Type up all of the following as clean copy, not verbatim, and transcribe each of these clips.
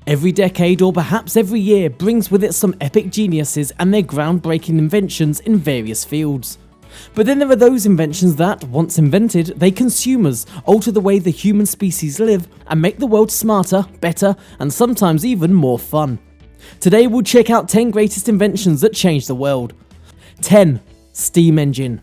Every decade, or perhaps every year, brings with it some epic geniuses and their groundbreaking inventions in various fields. But then there are those inventions that, once invented, they consume us, alter the way the human species live, and make the world smarter, better, and sometimes even more fun. Today we'll check out 10 greatest inventions that changed the world. 10. Steam engine.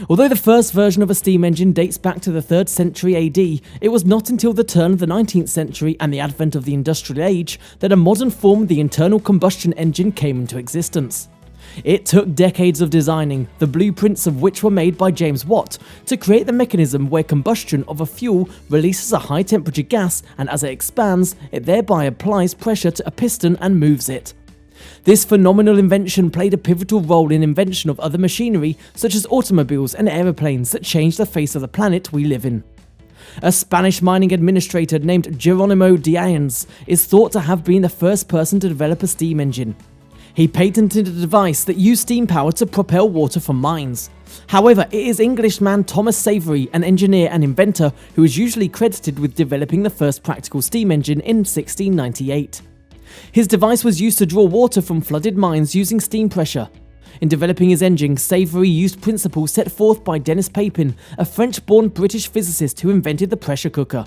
Although the first version of a steam engine dates back to the 3rd century AD, it was not until the turn of the 19th century and the advent of the industrial age that a modern form of the internal combustion engine came into existence. It took decades of designing, the blueprints of which were made by James Watt, to create the mechanism where combustion of a fuel releases a high temperature gas, and as it expands, it thereby applies pressure to a piston and moves it. This phenomenal invention played a pivotal role in invention of other machinery such as automobiles and aeroplanes that changed the face of the planet we live in. A Spanish mining administrator named Jeronimo Díaz is thought to have been the first person to develop a steam engine. He patented a device that used steam power to propel water from mines. However, it is Englishman Thomas Savery, an engineer and inventor, who is usually credited with developing the first practical steam engine in 1698. His device was used to draw water from flooded mines using steam pressure. In developing his engine, Savery used principles set forth by Denis Papin, a French-born British physicist who invented the pressure cooker.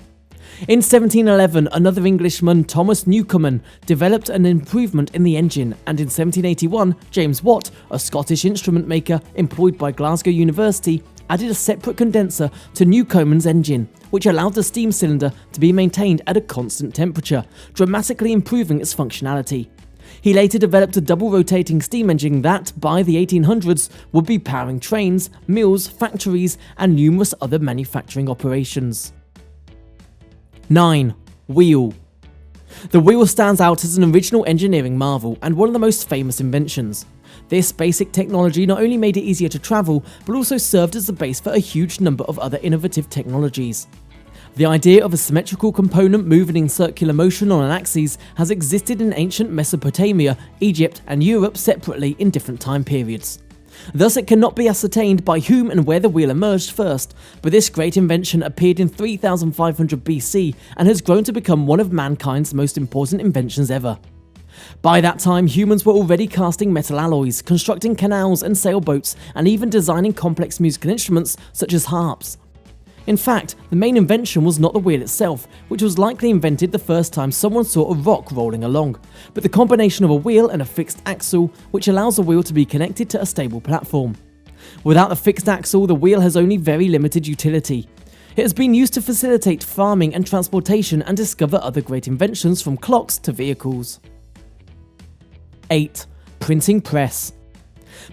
In 1711, another Englishman, Thomas Newcomen, developed an improvement in the engine, and in 1781, James Watt, a Scottish instrument maker employed by Glasgow University, added a separate condenser to Newcomen's engine, which allowed the steam cylinder to be maintained at a constant temperature, dramatically improving its functionality. He later developed a double-rotating steam engine that, by the 1800s, would be powering trains, mills, factories, and numerous other manufacturing operations. 9. Wheel. The wheel stands out as an original engineering marvel and one of the most famous inventions. This basic technology not only made it easier to travel, but also served as the base for a huge number of other innovative technologies. The idea of a symmetrical component moving in circular motion on an axis has existed in ancient Mesopotamia, Egypt, and Europe separately in different time periods. Thus, it cannot be ascertained by whom and where the wheel emerged first, but this great invention appeared in 3500 BC and has grown to become one of mankind's most important inventions ever. By that time, humans were already casting metal alloys, constructing canals and sailboats, and even designing complex musical instruments such as harps. In fact, the main invention was not the wheel itself, which was likely invented the first time someone saw a rock rolling along, but the combination of a wheel and a fixed axle, which allows the wheel to be connected to a stable platform. Without the fixed axle, the wheel has only very limited utility. It has been used to facilitate farming and transportation and discover other great inventions from clocks to vehicles. 8. Printing press.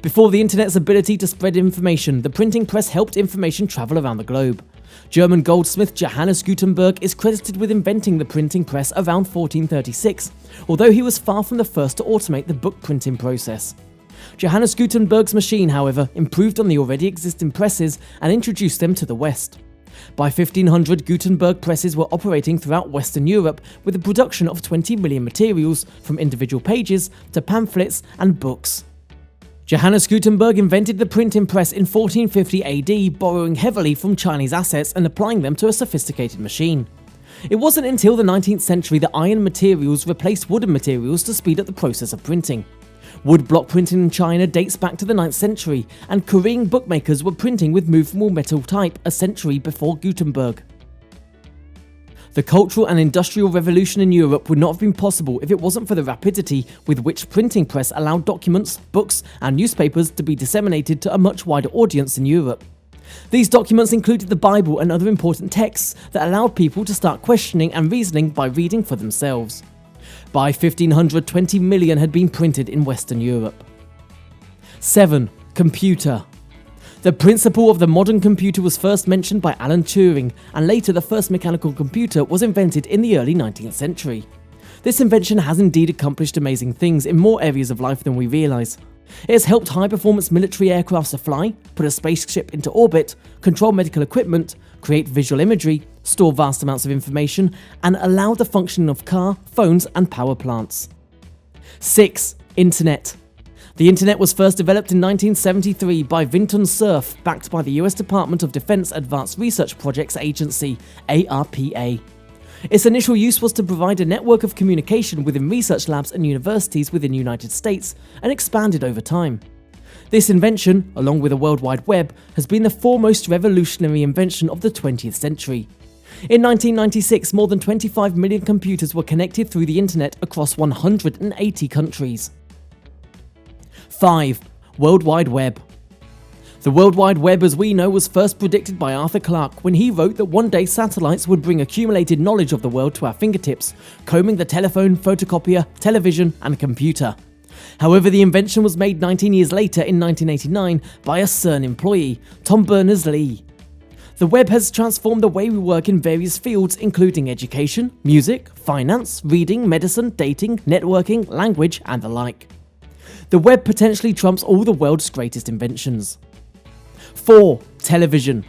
Before the internet's ability to spread information, the printing press helped information travel around the globe. German goldsmith Johannes Gutenberg is credited with inventing the printing press around 1436, although he was far from the first to automate the book printing process. Johannes Gutenberg's machine, however, improved on the already existing presses and introduced them to the West. By 1500, Gutenberg presses were operating throughout Western Europe with the production of 20 million materials, from individual pages to pamphlets and books. Johannes Gutenberg invented the printing press in 1450 AD, borrowing heavily from Chinese assets and applying them to a sophisticated machine. It wasn't until the 19th century that iron materials replaced wooden materials to speed up the process of printing. Wood block printing in China dates back to the 9th century, and Korean bookmakers were printing with movable metal type a century before Gutenberg. The Cultural and Industrial Revolution in Europe would not have been possible if it wasn't for the rapidity with which printing press allowed documents, books, and newspapers to be disseminated to a much wider audience in Europe. These documents included the Bible and other important texts that allowed people to start questioning and reasoning by reading for themselves. By 1500, 20 million had been printed in Western Europe. 7. Computer. The principle of the modern computer was first mentioned by Alan Turing, and later the first mechanical computer was invented in the early 19th century. This invention has indeed accomplished amazing things in more areas of life than we realise. It has helped high-performance military aircraft to fly, put a spaceship into orbit, control medical equipment, create visual imagery, store vast amounts of information, and allow the functioning of car, phones, and power plants. 6. Internet. The internet was first developed in 1973 by Vinton Cerf, backed by the US Department of Defense Advanced Research Projects Agency, ARPA. Its initial use was to provide a network of communication within research labs and universities within the United States, and expanded over time. This invention, along with the World Wide Web, has been the foremost revolutionary invention of the 20th century. In 1996, more than 25 million computers were connected through the internet across 180 countries. 5. World Wide Web. The World Wide Web as we know was first predicted by Arthur Clarke when he wrote that one day satellites would bring accumulated knowledge of the world to our fingertips, combing the telephone, photocopier, television, and computer. However, the invention was made 19 years later in 1989 by a CERN employee, Tom Berners-Lee. The web has transformed the way we work in various fields including education, music, finance, reading, medicine, dating, networking, language, and the like. The web potentially trumps all the world's greatest inventions. 4. Television.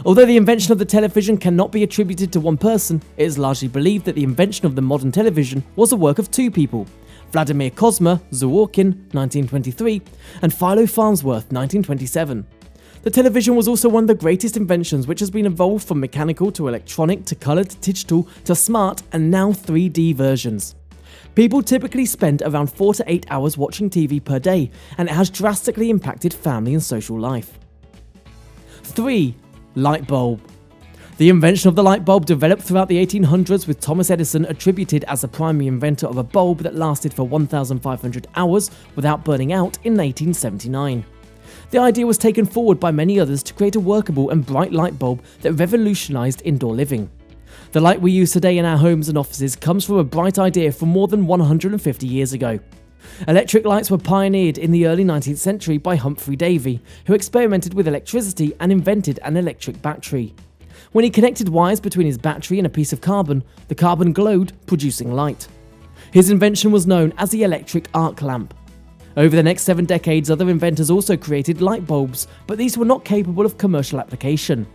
Although the invention of the television cannot be attributed to one person, it is largely believed that the invention of the modern television was the work of two people, Vladimir Kozma Zworykin, 1923, and Philo Farnsworth, 1927. The television was also one of the greatest inventions which has been evolved from mechanical to electronic to colour to digital to smart and now 3D versions. People typically spend around 4 to 8 hours watching TV per day, and it has drastically impacted family and social life. 3. Light bulb. The invention of the light bulb developed throughout the 1800s with Thomas Edison attributed as the primary inventor of a bulb that lasted for 1,500 hours without burning out in 1879. The idea was taken forward by many others to create a workable and bright light bulb that revolutionised indoor living. The light we use today in our homes and offices comes from a bright idea from more than 150 years ago. Electric lights were pioneered in the early 19th century by Humphrey Davy, who experimented with electricity and invented an electric battery. When he connected wires between his battery and a piece of carbon, the carbon glowed, producing light. His invention was known as the electric arc lamp. Over the next 7 decades, other inventors also created light bulbs, but these were not capable of commercial application.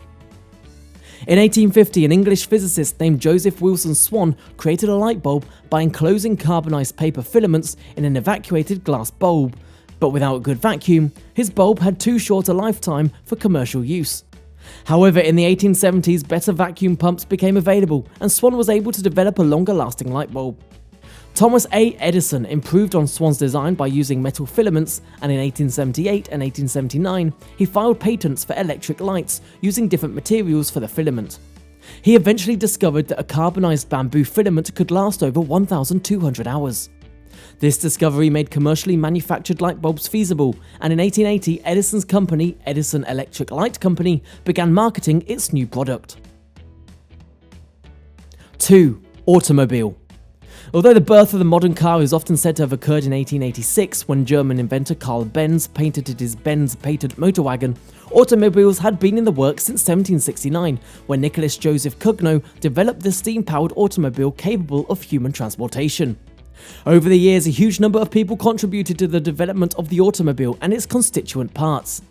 In 1850, an English physicist named Joseph Wilson Swan created a light bulb by enclosing carbonized paper filaments in an evacuated glass bulb, but without a good vacuum, his bulb had too short a lifetime for commercial use. However, in the 1870s, better vacuum pumps became available, and Swan was able to develop a longer-lasting light bulb. Thomas A. Edison improved on Swan's design by using metal filaments, and in 1878 and 1879, he filed patents for electric lights using different materials for the filament. He eventually discovered that a carbonized bamboo filament could last over 1,200 hours. This discovery made commercially manufactured light bulbs feasible, and in 1880, Edison's company, Edison Electric Light Company, began marketing its new product. 2. Automobile. Although the birth of the modern car is often said to have occurred in 1886 when German inventor Carl Benz patented his Benz patent motor wagon, automobiles had been in the works since 1769 when Nicholas Joseph Cugnot developed the steam-powered automobile capable of human transportation. Over the years, a huge number of people contributed to the development of the automobile and its constituent parts.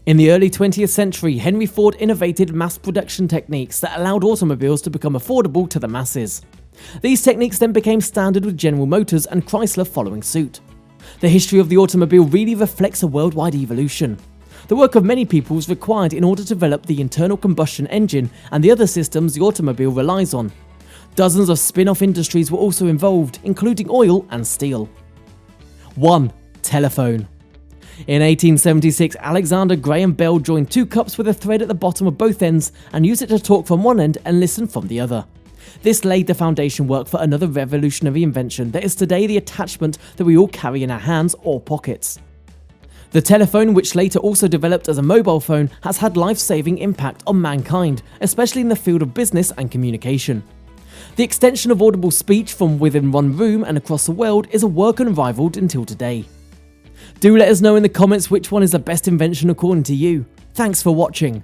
In the early 20th century, Henry Ford innovated mass production techniques that allowed automobiles to become affordable to the masses. These techniques then became standard with General Motors and Chrysler following suit. The history of the automobile really reflects a worldwide evolution. The work of many people was required in order to develop the internal combustion engine and the other systems the automobile relies on. Dozens of spin-off industries were also involved, including oil and steel. 1. Telephone. In 1876, Alexander Graham Bell joined two cups with a thread at the bottom of both ends and used it to talk from one end and listen from the other. This laid the foundation work for another revolutionary invention that is today the attachment that we all carry in our hands or pockets. The telephone, which later also developed as a mobile phone, has had life-saving impact on mankind, especially in the field of business and communication. The extension of audible speech from within one room and across the world is a work unrivaled until today. Do let us know in the comments which one is the best invention according to you. Thanks for watching.